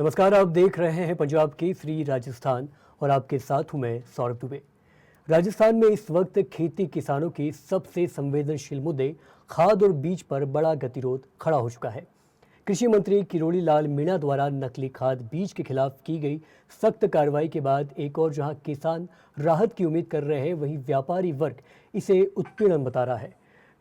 नमस्कार, आप देख रहे हैं पंजाब केसरी राजस्थान और आपके साथ हूं मैं सौरभ दुबे। राजस्थान में इस वक्त खेती किसानों के सबसे संवेदनशील मुद्दे खाद और बीज पर बड़ा गतिरोध खड़ा हो चुका है। कृषि मंत्री किरोड़ी लाल मीणा द्वारा नकली खाद बीज के खिलाफ की गई सख्त कार्रवाई के बाद एक और जहां किसान राहत की उम्मीद कर रहे हैं, वहीं व्यापारी वर्ग इसे उत्पीड़न बता रहा है।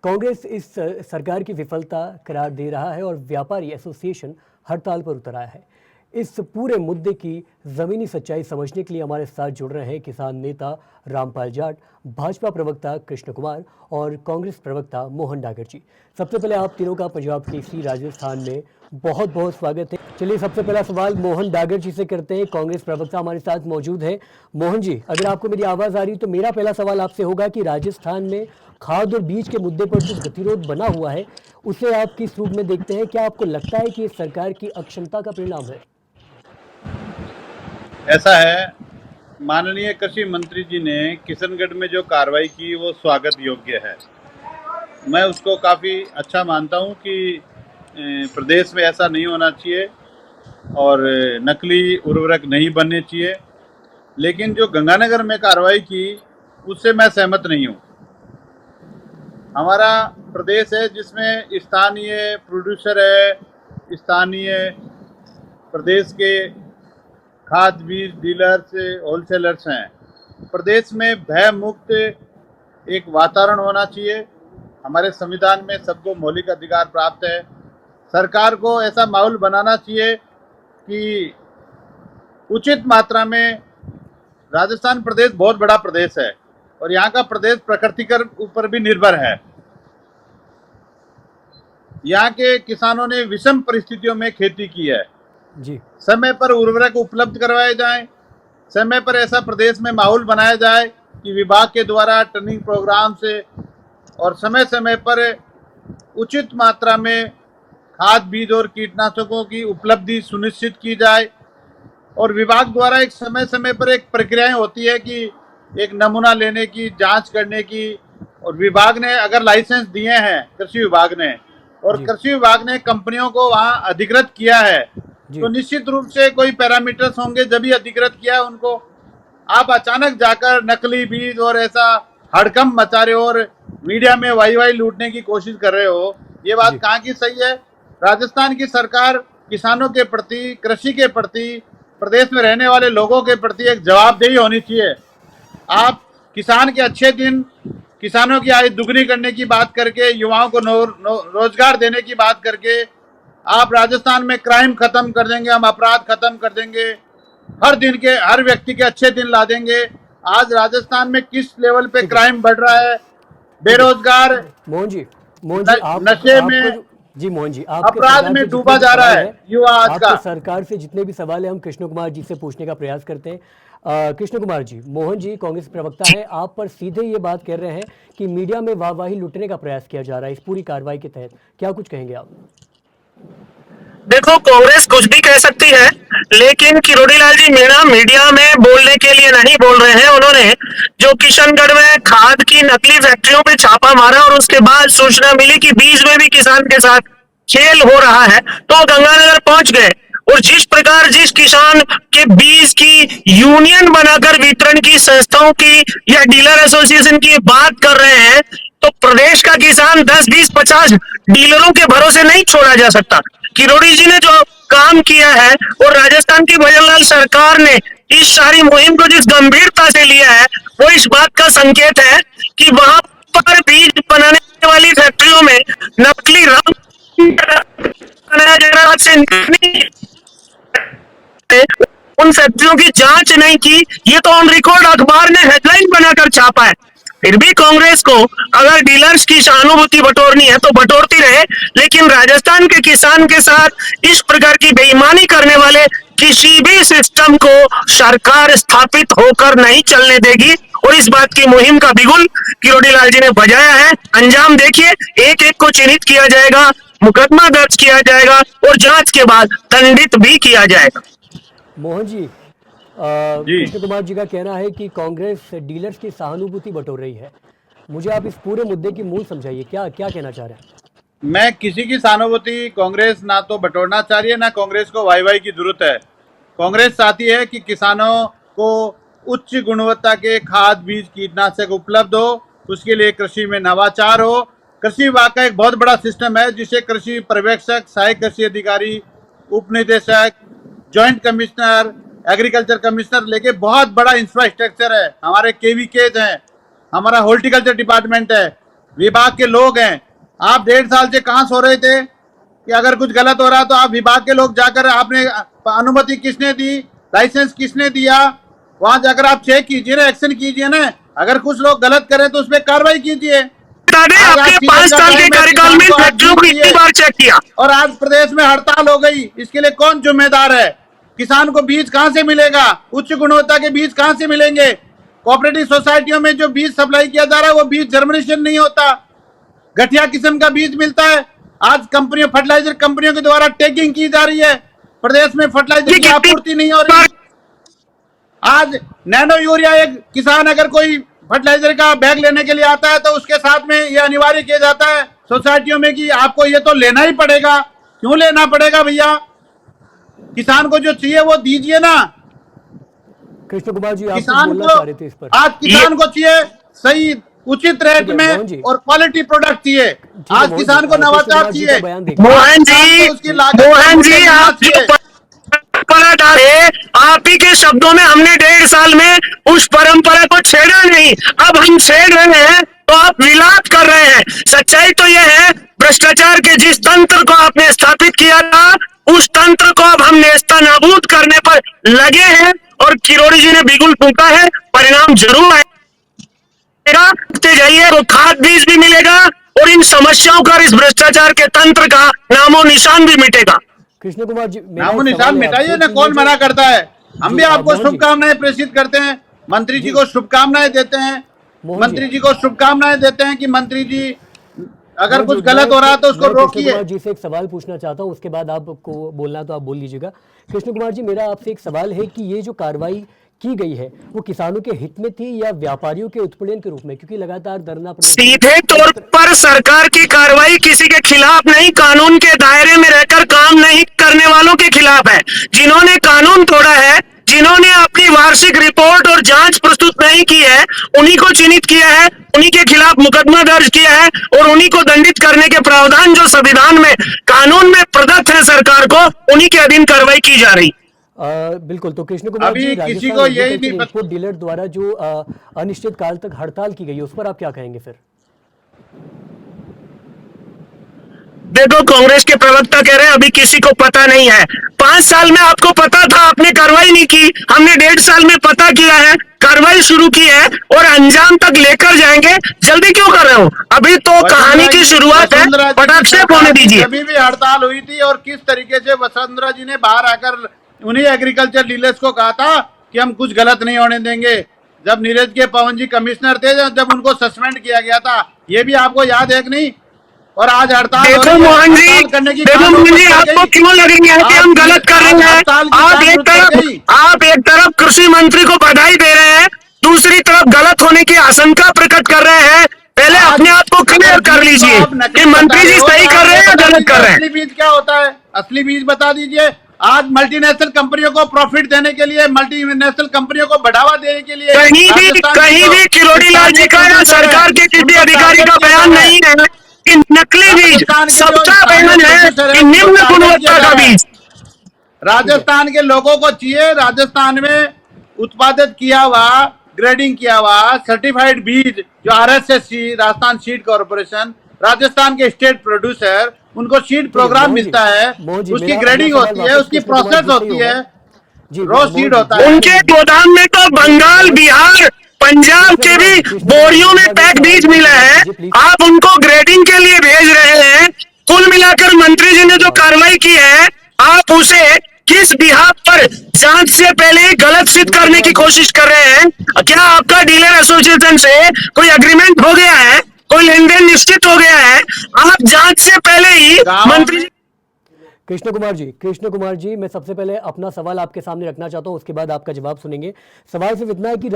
कांग्रेस इस सरकार की विफलता करार दे रहा है और व्यापारी एसोसिएशन हड़ताल पर उतर आया है। इस पूरे मुद्दे की ज़मीनी सच्चाई समझने के लिए हमारे साथ जुड़ रहे हैं किसान नेता रामपाल जाट, भाजपा प्रवक्ता कृष्ण कुमार और कांग्रेस प्रवक्ता मोहन डागर जी। सबसे पहले आप तीनों का पंजाब केसरी राजस्थान में बहुत बहुत स्वागत है। चलिए, सबसे पहला सवाल मोहन डागर जी से करते हैं। कांग्रेस प्रवक्ता हमारे साथ मौजूद है। मोहन जी, अगर आपको मेरी आवाज़ आ रही है तो मेरा पहला सवाल आपसे होगा कि राजस्थान में खाद और बीज के मुद्दे पर जो गतिरोध बना हुआ है उसे आप किस रूप में देखते हैं? क्या आपको लगता है कि सरकार की अक्षमता का परिणाम है? ऐसा है, माननीय कृषि मंत्री जी ने किशनगढ़ में जो कार्रवाई की वो स्वागत योग्य है। मैं उसको काफ़ी अच्छा मानता हूं कि प्रदेश में ऐसा नहीं होना चाहिए और नकली उर्वरक नहीं बनने चाहिए। लेकिन जो गंगानगर में कार्रवाई की उससे मैं सहमत नहीं हूं। हमारा प्रदेश है जिसमें स्थानीय प्रोड्यूसर है, स्थानीय प्रदेश के खाद बीज डीलर्स, होलसेलर्स हैं। प्रदेश में भय मुक्त एक वातावरण होना चाहिए। हमारे संविधान में सबको मौलिक अधिकार प्राप्त है। सरकार को ऐसा माहौल बनाना चाहिए कि उचित मात्रा में, राजस्थान प्रदेश बहुत बड़ा प्रदेश है और यहाँ का प्रदेश प्रकृति के ऊपर भी निर्भर है। यहाँ के किसानों ने विषम परिस्थितियों में खेती की है जी। समय पर उर्वरक उपलब्ध करवाए जाएं, समय पर ऐसा प्रदेश में माहौल बनाया जाए कि विभाग के द्वारा ट्रेनिंग प्रोग्राम से और समय समय पर उचित मात्रा में खाद बीज और कीटनाशकों की उपलब्धि सुनिश्चित की जाए। और विभाग द्वारा एक समय समय पर एक प्रक्रियाएं होती है कि एक नमूना लेने की, जांच करने की, और विभाग ने अगर लाइसेंस दिए हैं कृषि विभाग ने और कृषि विभाग ने कंपनियों को वहां अधिकृत किया है तो निश्चित रूप से कोई पैरामीटर्स होंगे जब भी अधिकृत किया है उनको। आप अचानक जाकर नकली बीज और ऐसा हड़कंप मचा रहे हो और मीडिया में वाई लूटने की कोशिश कर रहे हो, ये बात कहाँ की सही है? राजस्थान की सरकार किसानों के प्रति, कृषि के प्रति, प्रदेश में रहने वाले लोगों के प्रति एक जवाबदेही होनी चाहिए। आप किसान के अच्छे दिन, किसानों की आय दुगनी करने की बात करके, युवाओं को रोजगार देने की बात करके आप राजस्थान में क्राइम खत्म कर देंगे, हम अपराध खत्म कर देंगे, हर दिन के हर व्यक्ति के अच्छे दिन ला देंगे। आज राजस्थान में किस लेवल पे क्राइम बढ़ रहा है, बेरोजगार, मोहन जी, नशे में, जी मोहन जी, अपराध में डूबा जा रहा है युवा आज का। सरकार से जितने भी सवाल है हम कृष्ण कुमार जी से पूछने का प्रयास करते हैं। कृष्ण कुमार जी, मोहन जी कांग्रेस प्रवक्ता है, आप पर सीधे ये बात कह रहे हैं कि मीडिया में वाहवाही लूटने का प्रयास किया जा रहा है इस पूरी कार्रवाई के तहत, क्या कुछ कहेंगे आप? देखो, कांग्रेस कुछ भी कह सकती है, लेकिन किरोड़ी लाल जी मीणा मीडिया में बोलने के लिए नहीं बोल रहे हैं। उन्होंने जो किशनगढ़ में खाद की नकली फैक्ट्रियों पे छापा मारा और उसके बाद सूचना मिली कि बीज में भी किसान के साथ खेल हो रहा है, तो गंगानगर पहुंच गए। और जिस प्रकार जिस किसान के बीज की यूनियन बनाकर वितरण की संस्थाओं की या डीलर एसोसिएशन की बात कर रहे हैं, तो प्रदेश का किसान 10, 20, 50 डीलरों के भरोसे नहीं छोड़ा जा सकता। किरोड़ी जी ने जो काम किया है और राजस्थान की भजनलाल सरकार ने इस सारी मुहिम को जिस गंभीरता से लिया है, वो इस बात का संकेत है कि वहां पर बीज बनाने वाली फैक्ट्रियों में नकली रंग बनाया जा रहा है, उन फैक्ट्रियों की जांच नहीं की। ये तो ऑन रिकॉर्ड अखबार ने हेडलाइन बनाकर छापा है। फिर भी कांग्रेस को अगर डीलर्स की सहानुभूति बटोरनी है तो बटोरती रहे, लेकिन राजस्थान के किसान के साथ इस प्रकार की बेईमानी करने वाले किसी भी सिस्टम को सरकार स्थापित होकर नहीं चलने देगी। और इस बात की मुहिम का बिगुल किरोड़ी लाल जी ने बजाया है। अंजाम देखिए, एक एक को चिन्हित किया जाएगा, मुकदमा दर्ज किया जाएगा और जांच के बाद दंडित भी किया जाएगा। मोहन जी, कृष्ण कुमार जी का कहना है कि कांग्रेस डीलर्स की सहानुभूति बटोर रही है। मुझे आप इस पूरे मुद्दे की मूल समझाइए, क्या क्या कहना चाह रहे हैं? मैं किसी की सहानुभूति कांग्रेस ना तो बटोरना चाह रही है, ना कांग्रेस को वाई वाई की जरूरत है। कांग्रेस चाहती है कि किसानों को उच्च गुणवत्ता के खाद बीज कीटनाशक उपलब्ध हो, उसके लिए कृषि में नवाचार हो। कृषि विभाग का एक बहुत बड़ा सिस्टम है जिसे कृषि पर्यवेक्षक, सहायक कृषि अधिकारी, उप निदेशक, ज्वाइंट कमिश्नर, एग्रीकल्चर कमिश्नर लेके बहुत बड़ा इंफ्रास्ट्रक्चर है। हमारे केवीकेज हैं, हमारा हॉर्टिकल्चर डिपार्टमेंट है, विभाग के लोग हैं। आप 1.5 साल से कहाँ सो रहे थे कि अगर कुछ गलत हो रहा तो आप विभाग के लोग जाकर, आपने अनुमति किसने दी, लाइसेंस किसने दिया, वहां जाकर आप चेक कीजिए ना, एक्शन कीजिए ना। अगर कुछ लोग गलत करें तो उस पर कार्रवाई कीजिए। आपके 5 साल के कार्यकाल में फैक्ट्रियों को कितनी बार चेक किया? और आज प्रदेश में हड़ताल हो गई, इसके लिए कौन जिम्मेदार है? किसान को बीज कहां से मिलेगा? उच्च गुणवत्ता के बीज कहां से मिलेंगे? कोऑपरेटिव सोसाइटियों में जो बीज सप्लाई किया जा रहा है वो बीज जर्मिनेशन नहीं होता, घटिया किस्म का बीज मिलता है। आज कंपनियों, फर्टिलाइजर कंपनियों के द्वारा टैगिंग की जा रही है, प्रदेश में फर्टिलाइजर की आपूर्ति नहीं हो रही। आज नैनो यूरिया, एक किसान अगर कोई फर्टिलाइजर का बैग लेने के लिए आता है तो उसके साथ में यह अनिवार्य किया जाता है सोसाइटियों में कि आपको ये तो लेना ही पड़ेगा। क्यों लेना पड़ेगा भैया? किसान को जो चाहिए वो दीजिए ना। कृष्ण कुमार जी, आप किसान बोलना को, चाह रहे थे इस पर। आज किसान को चाहिए सही उचित रेट ठीक है, मोहन में जी। और क्वालिटी प्रोडक्ट चाहिए। ठीक है, आज मोहन किसान जी, को कृष्ण नवाचार कुमार जी चाहिए। का बयान देखिए। मोहन जी आप जो परंपरा डाले, आप ही के शब्दों में, हमने 1.5 साल में उस परंपरा को छेड़ा नहीं, अब हम छेड़ रहे हैं तो आप विलाप कर रहे हैं। सच्चाई तो यह है, भ्रष्टाचार के जिस तंत्र को आपने स्थापित किया था उस तंत्र को अब हम नेस्ता नाबूद करने पर लगे हैं और किरोड़ी जी ने बिगुल फूंका है, परिणाम जरूर आएगा। जाइए तो खाद बीज भी मिलेगा और इन समस्याओं का, इस भ्रष्टाचार के तंत्र का नामो निशान भी मिटेगा। कृष्ण कुमार जी, मेरा नामो एक निशान सवाल है मिटाइए आपसे ना, कि कौन ये मना जो- करता है? हम जी, भी आपको मोहन जी। शुभकामनाएं प्रेषित करते हैं, मंत्री जी को शुभकामनाएं देते हैं। मोहन मंत्री जी। जी को शुभकामनाएं देते हैं कि मंत्री जी अगर मोहन कुछ जी, गलत हो रहा है तो उसको मैं कृष्ण रोकिए। कुमार जी से एक सवाल पूछना चाहता हूं, उसके बाद आपको बोलना तो आप बोल लीजिएगा। कृष्ण कुमार जी, मेरा आपसे एक सवाल है कि ये जो कार्रवाई की गई है वो किसानों के हित में थी या व्यापारियों के उत्पीड़न के रूप में? क्योंकि लगातार धरना सीधे तौर पर सरकार की कार्रवाई किसी के खिलाफ नहीं, कानून के दायरे में रहकर काम नहीं करने वालों के खिलाफ है। जिन्होंने कानून तोड़ा है, जिन्होंने अपनी वार्षिक रिपोर्ट और जांच प्रस्तुत नहीं की है, उन्हीं को चिन्हित किया है, उन्हीं के खिलाफ मुकदमा दर्ज किया है और उन्हीं को दंडित करने के प्रावधान जो संविधान में, कानून में प्रदत्त है सरकार को, उन्हीं के अधीन कार्रवाई की जा रही। बिल्कुल। तो कृष्ण कुमार अभी जी, किसी राजस्थान को यही एग्रीकल्चर नहीं इनपुट डीलर द्वारा जो अनिश्चित काल तक हड़ताल की गई है उस पर आप क्या कहेंगे फिर? देखो, कांग्रेस के प्रवक्ता कह रहे हैं अभी किसी को पता नहीं है। 5 साल में आपको पता था, आपने कार्रवाई नहीं की। हमने 1.5 साल में पता किया है, कार्रवाई शुरू की है और अंजाम तक लेकर जाएंगे। जल्दी क्यों कर रहे हो? अभी तो कहानी की शुरुआत है, पटाक्षेप होने दीजिए। अभी भी हड़ताल हुई थी और किस तरीके से वसुंधरा जी ने बाहर आकर उन्हीं एग्रीकल्चर डीलर्स को कहा था कि हम कुछ गलत नहीं होने देंगे। जब नीरज के पवन जी कमिश्नर थे, जब उनको सस्पेंड किया गया था, ये भी आपको याद है कि नहीं? और आज हड़ताल हो देखो रही है। मोहन जी, हड़ताल करने की देखो कहां मोहन जी, नौबत आ आपको गई? क्यों लगेंगे कि हम गलत कर रहे हैं? हड़ताल की आप कहां एक नौबत आ गई? आप एक तरफ कृषि मंत्री को बधाई दे रहे हैं, दूसरी तरफ गलत होने की आशंका प्रकट कर रहे हैं। पहले आज अपने आप को क्लियर अगर कर बीज को लीजिए आप नकली कि मंत्री बता जी रहे हो सही तो कर आप रहे हैं या बता गलत दीजिए कर रहे हैं। असली बीज क्या होता है? असली बीज बता दीजिए। आज मल्टीनेशनल कंपनियों को प्रॉफिट देने के लिए, मल्टीनेशनल कंपनियों को बढ़ावा देने के लिए कहीं भी किरोड़ी लाल जी का या सरकार के किसी अधिकारी का बयान नहीं है कि नकली बीज, सबका बयान है कि निम्न गुणवत्ता का बीज। राजस्थान के लोगों को चाहिए, राजस्थान में उत्पादित किया हुआ, ग्रेडिंग किया हुआ सर्टिफाइड बीज जो आरएसएससी, राजस्थान सीड कॉर्पोरेशन, राजस्थान के स्टेट प्रोड्यूसर, उनको सीड प्रोग्राम मिलता है, उसकी ग्रेडिंग होती है, उसकी प्रोसेस होती है, रॉ सीड होता है। उनके गोदाम में तो बंगाल, बिहार, पंजाब के भी बोरियों में पैक बीज मिला है, आप उनको ग्रेडिंग के लिए भेज रहे हैं। कुल मिलाकर मंत्री जी ने जो कार्रवाई की है, आप उसे किस बिहाफ पर जांच से पहले गलत सिद्ध करने की कोशिश कर रहे हैं? क्या आपका डीलर एसोसिएशन से कोई एग्रीमेंट हो गया है, कोई लेन देन निश्चित हो गया है? आप जांच से पहले ही मंत्री जी कृष्ण कुमार जी, मैं सबसे पहले अपना सवाल आपके सामने रखना चाहता हूं, उसके बाद आपका जवाब सुनेंगे। सवाल सिर्फ इतना है कि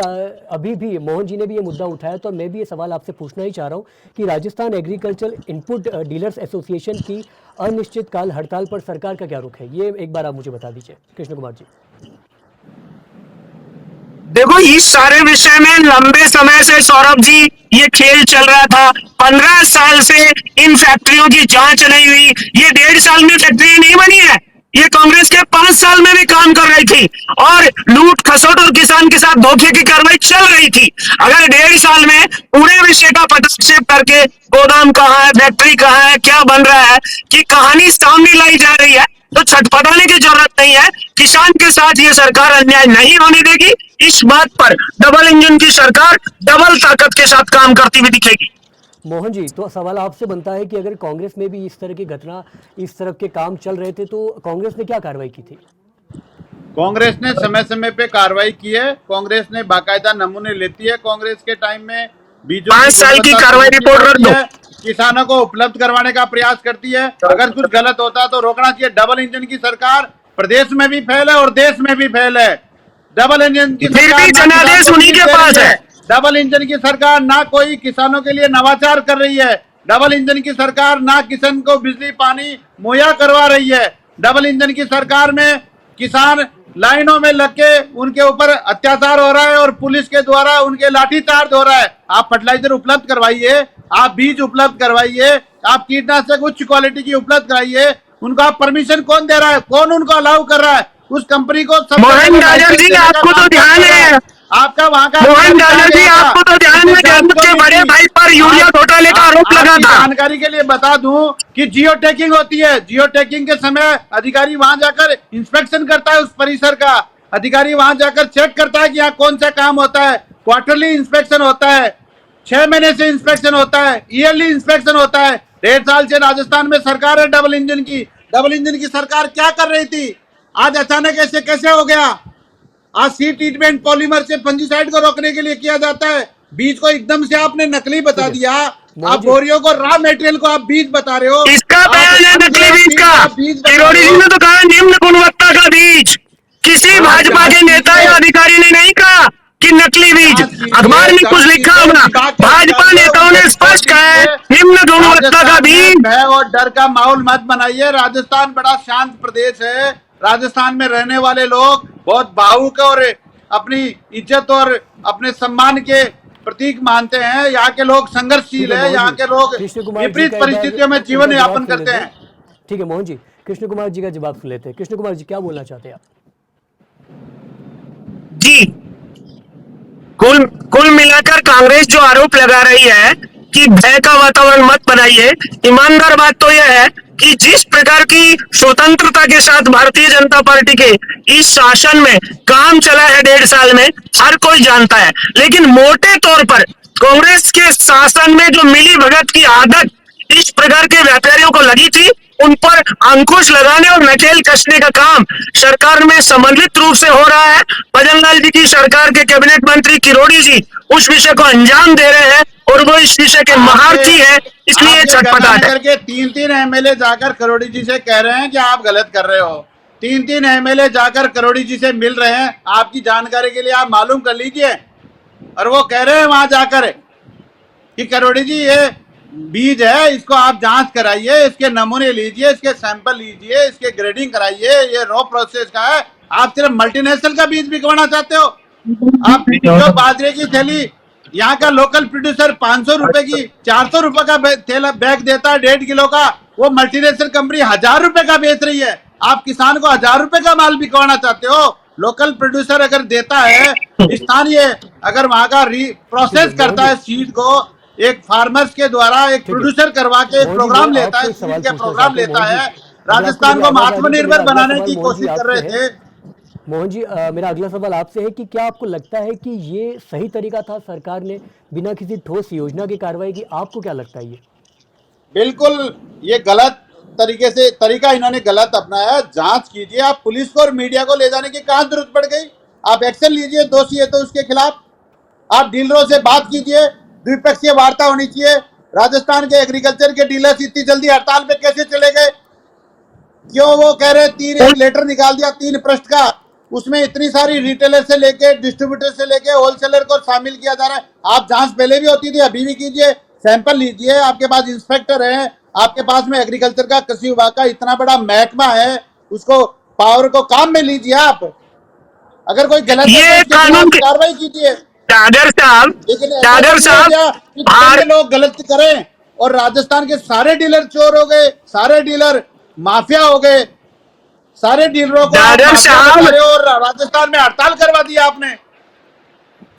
अभी भी मोहन जी ने भी ये मुद्दा उठाया, तो मैं भी ये सवाल आपसे पूछना ही चाह रहा हूं कि Rajasthan agriculture input dealers association की अनिश्चितकाल हड़ताल पर सरकार का क्या रुख है, ये एक बार आप मुझे बता दीजिए कृष्ण कुमार जी। देखो, इस सारे विषय में लंबे समय से सौरभ जी ये खेल चल रहा था। 15 साल से इन फैक्ट्रियों की जांच नहीं हुई। ये 1.5 साल में फैक्ट्री नहीं बनी है, ये कांग्रेस के 5 साल में भी काम कर रही थी और लूट खसोट और किसान के साथ धोखे की कार्रवाई चल रही थी। अगर 1.5 साल में पूरे विषय का पदक्षेप करके गोदाम कहाँ है, फैक्ट्री कहाँ है, क्या बन रहा है कि कहानी सामने लाई जा रही है, तो छटपटाने की जरूरत नहीं है। किसान के साथ ये सरकार अन्याय नहीं होने देगी। इस बात पर डबल इंजन की सरकार डबल ताकत के साथ काम करती हुई दिखेगी। मोहन जी, तो सवाल आपसे बनता है कि अगर कांग्रेस में भी इस तरह की घटना, इस तरह के काम चल रहे थे, तो कांग्रेस ने क्या कार्रवाई की थी? कांग्रेस ने समय समय पे कार्रवाई की है। कांग्रेस ने बाकायदा नमूने लेती है। कांग्रेस के टाइम में बीजों 5 साल की कार्रवाई रिपोर्ट रख दो। किसानों को उपलब्ध करवाने का प्रयास करती है। अगर कुछ गलत होता है तो रोकना चाहिए। डबल इंजन की सरकार प्रदेश में भी फैल है और देश में भी फैल है। डबल इंजन की फिर भी जनादेश उन्हीं के पास है। डबल इंजन की सरकार ना कोई किसानों के लिए नवाचार कर रही है। डबल इंजन की सरकार ना किसान को बिजली पानी मुहैया करवा रही है। डबल इंजन की सरकार में किसान लाइनों में लग के उनके ऊपर अत्याचार हो रहा है और पुलिस के द्वारा उनके लाठीचार्ज हो रहा है। आप फर्टिलाइजर उपलब्ध करवाइए, आप बीज उपलब्ध करवाइए, आप कीटनाशक उच्च क्वालिटी की उपलब्ध कराइए। उनको आप परमिशन कौन दे रहा है, कौन उनको अलाउ कर रहा है? उस कंपनी को मोहन डालर जी, आपको तो ध्यान है, आपका वहां का मोहन डालर जी, आपको तो ध्यान है कि के बड़े भाई पर यूरिया घोटाले का आरोप लगा था। जानकारी के लिए बता दूं कि जियो टैगिंग होती है। जियो टैगिंग के समय अधिकारी वहां जाकर इंस्पेक्शन करता है। उस परिसर का अधिकारी वहां जाकर चेक करता है कि यहाँ कौन सा काम होता है। क्वार्टरली इंस्पेक्शन होता है, 6 महीने से इंस्पेक्शन होता है, ईयरली इंस्पेक्शन होता है। 1.5 साल से राजस्थान में सरकार है डबल इंजन की। डबल इंजन की सरकार क्या कर रही थी? आज अचानक ऐसे कैसे हो गया? आज सीड ट्रीटमेंट पॉलीमर से फंजीसाइड को रोकने के लिए किया जाता है। बीज को एकदम से आपने नकली बता दिया। आप बोरियों को, रॉ मटेरियल को आप बीज बता रहे हो। इसका बयान है नकली बीज का। किरोड़ी जी ने तो कहा निम्न गुणवत्ता का बीज। किसी भाजपा के नेता या अधिकारी ने नहीं कहा कि नकली बीज। अखबार में कुछ लिखा होगा। भाजपा नेताओं ने स्पष्ट कहा है निम्न गुणवत्ता का बीज। भय और डर का माहौल मत बनाइए। राजस्थान बड़ा शांत प्रदेश है। राजस्थान में रहने वाले लोग बहुत भावुक और अपनी इज्जत और अपने सम्मान के प्रतीक मानते हैं। यहाँ के लोग संघर्षशील है। यहाँ के लोग विपरीत परिस्थितियों में जीवन यापन करते हैं। ठीक है मोहन जी, कृष्ण कुमार जी का जवाब सुन लेते हैं। कृष्ण कुमार जी, क्या बोलना चाहते हैं आप? जी, कुल मिलाकर कांग्रेस जो आरोप लगा रही है कि भय का वातावरण मत बनाइए, ईमानदार बात तो यह है कि जिस प्रकार की स्वतंत्रता के साथ भारतीय जनता पार्टी के इस शासन में काम चला है 1.5 साल में, हर कोई जानता है। लेकिन मोटे तौर पर कांग्रेस के शासन में जो मिली भगत की आदत इस प्रकार के व्यापारियों को लगी थी, उन पर अंकुश लगाने और नकेल कसने का काम सरकार में समन्वित रूप से हो रहा है। भजनलाल जी की सरकार के कैबिनेट मंत्री किरोड़ी जी उस विषय को अंजाम दे रहे हैं और वो इस विषय के महारथी है, इसलिए छटपटाहट है। करके 3 एमएलए जाकर करोड़ी जी से कह रहे हैं कि आप गलत कर रहे हो। 3 एमएलए जाकर करोड़ी जी से मिल रहे हैं। आपकी जानकारी के लिए आप मालूम कर लीजिए। और वो कह रहे हैं वहां जाकर कि करोड़ी जी ये बीज है, इसको आप जांच कराइए, इसके नमूने लीजिए, इसके सैंपल लीजिए, इसके ग्रेडिंग कराइए, ये रॉ प्रोसेस का है। आप सिर्फ मल्टीनेशनल का बीज बिकवाना चाहते हो? आप जो बाजरे की थैली यहाँ का लोकल प्रोड्यूसर 500 रुपए की 400 रुपए का बैग देता है 1.5 किलो का, वो मल्टीनेशनल कंपनी 1000 रुपए का बेच रही है। आप किसान को 1000 रुपए का माल बिकवाना चाहते हो? लोकल प्रोड्यूसर अगर देता है, स्थानीय अगर वहां का प्रोसेस करता है सीड को, एक फार्मर्स के द्वारा एक प्रोड्यूसर करवा के एक प्रोग्राम लेता है, सीड के प्रोग्राम लेता है। राजस्थान को आत्मनिर्भर बनाने की कोशिश कर रहे थे। मोहन जी, मेरा अगला सवाल आपसे है कि क्या आपको लगता है कि ये सही तरीका था, सरकार ने बिना किसी ठोस योजना की कार्रवाई की? आपको क्या लगता है? ये बिल्कुल ये गलत तरीका इन्होंने गलत अपनाया। जांच कीजिए। आप पुलिस को और मीडिया को ले जाने की कहां जरूरत पड़ गई? आप एक्शन लीजिए, दोषी है तो उसके खिलाफ। आप डीलरों से बात कीजिए, द्विपक्षीय वार्ता होनी चाहिए। राजस्थान के एग्रीकल्चर के डीलर्स इतनी जल्दी हड़ताल पे कैसे चले गए? क्यों वो कह रहे एक लेटर निकाल दिया 3 पृष्ठ का, उसमें इतनी सारी रिटेलर से लेके डिस्ट्रीब्यूटर से लेके होलसेलर को शामिल किया जा रहा है। आप जांच पहले भी होती थी, अभी भी कीजिए, सैंपल लीजिए, आपके पास इंस्पेक्टर है, आपके पास में एग्रीकल्चर का कृषि विभाग का इतना बड़ा महकमा है, उसको पावर को काम में लीजिए। आप अगर कोई गलत है ये तो कानून उसके कार्रवाई कीजिए। डागर साहब, लेकिन ऐसा डागर तो नहीं हो गया साहब कि भार जितने लोग गलत करें और राजस्थान के सारे डीलर चोर हो गए, सारे डीलर माफिया हो गए, सारे डीलरों को आप डागर माफिया बता साहब रहे हो और राजस्थान में हड़ताल करवा दिया आपने।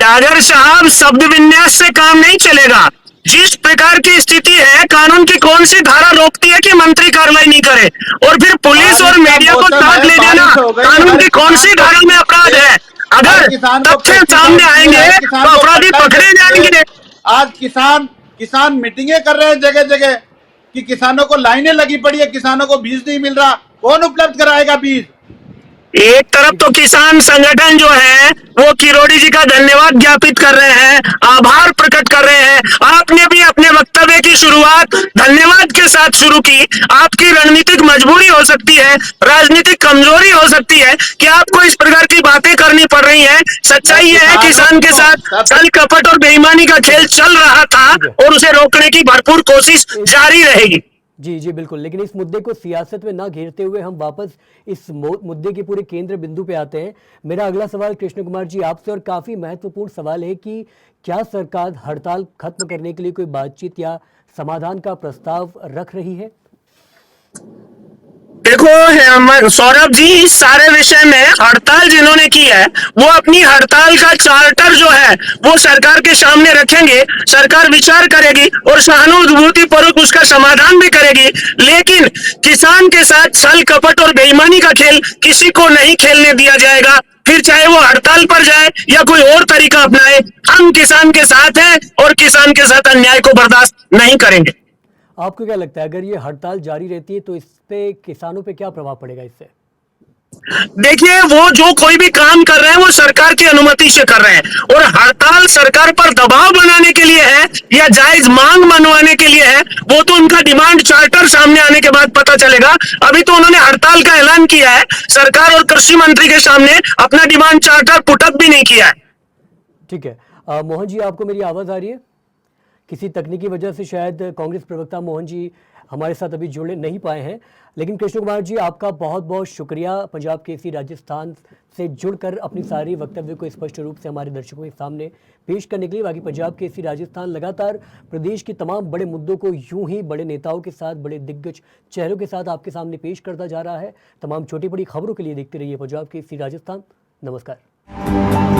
डागर साहब, शब्द विन्यास से काम नहीं चलेगा। जिस प्रकार की स्थिति है, कानून की कौन सी धारा रोकती है कि मंत्री कार्रवाई नहीं करे, और फिर पुलिस और बारिश का मीडिया को मौसम साथ है, ले जाना बारिश हो गई, कानून हर की कौन सी किसान धारा में अपराध है? को हर अगर किसान को तथ्य पेस्टिसाइड सामने चाहिए, आएंगे हर तो किसान को अपराधी पकड़े फर्टिलाइजर चाहिए। जाएंगे। आज किसान मीटिंगें कर रहे हैं जगह जगह कि किसानों को लाइनें लगी पड़ी है, किसानों को बीज नहीं मिल रहा। कौन उपलब्ध कराएगा बीज? एक तरफ तो किसान संगठन जो है वो किरोड़ी जी का धन्यवाद ज्ञापित कर रहे हैं, आभार प्रकट कर रहे हैं। आपने भी अपने वक्तव्य की शुरुआत धन्यवाद के साथ शुरू की। आपकी रणनीतिक मजबूरी हो सकती है, राजनीतिक कमजोरी हो सकती है कि आपको इस प्रकार की बातें करनी पड़ रही है। सच्चाई यह है, किसान के साथ छल कपट और बेईमानी का खेल चल रहा था और उसे रोकने की भरपूर कोशिश जारी रहेगी। जी जी बिल्कुल, लेकिन इस मुद्दे को सियासत में ना घेरते हुए हम वापस इस मुद्दे के पूरे केंद्र बिंदु पे आते हैं। मेरा अगला सवाल कृष्ण कुमार जी आपसे, और काफी महत्वपूर्ण सवाल है कि क्या सरकार हड़ताल खत्म करने के लिए कोई बातचीत या समाधान का प्रस्ताव रख रही है? देखो सौरभ जी, इस सारे विषय में हड़ताल जिन्होंने की है वो अपनी हड़ताल का चार्टर जो है वो सरकार के सामने रखेंगे, सरकार विचार करेगी और सहानुभूति पूर्वक उसका समाधान भी करेगी। लेकिन किसान के साथ छल कपट और बेईमानी का खेल किसी को नहीं खेलने दिया जाएगा। फिर चाहे वो हड़ताल पर जाए या कोई और तरीका अपनाए, हम किसान के साथ हैं और किसान के साथ अन्याय को बर्दाश्त नहीं करेंगे। आपको क्या लगता है अगर ये हड़ताल जारी रहती है तो इस पे किसानों पे क्या प्रभाव पड़ेगा इससे? देखिए, वो जो कोई भी काम कर रहे हैं वो सरकार की अनुमति से कर रहे हैं, और हड़ताल सरकार पर दबाव बनाने के लिए है या जायज मांग मनवाने के लिए है, वो तो उनका डिमांड चार्टर सामने आने के बाद पता चलेगा। अभी तो उन्होंने हड़ताल का ऐलान किया है, सरकार और कृषि मंत्री के सामने अपना डिमांड चार्टर पुटअप भी नहीं किया है। ठीक है, मोहन जी आपको मेरी आवाज आ रही है? किसी तकनीकी वजह से शायद कांग्रेस प्रवक्ता मोहन जी हमारे साथ अभी जुड़े नहीं पाए हैं, लेकिन कृष्ण कुमार जी आपका बहुत बहुत शुक्रिया पंजाब केसरी राजस्थान से जुड़कर अपनी सारी वक्तव्य को स्पष्ट रूप से हमारे दर्शकों के सामने पेश करने के लिए। बाकी पंजाब केसरी राजस्थान लगातार प्रदेश के तमाम बड़े मुद्दों को यूं ही बड़े नेताओं के साथ, बड़े दिग्गज चेहरों के साथ आपके सामने पेश करता जा रहा है। तमाम छोटी बड़ी खबरों के लिए देखते रहिए पंजाब केसरी राजस्थान। नमस्कार।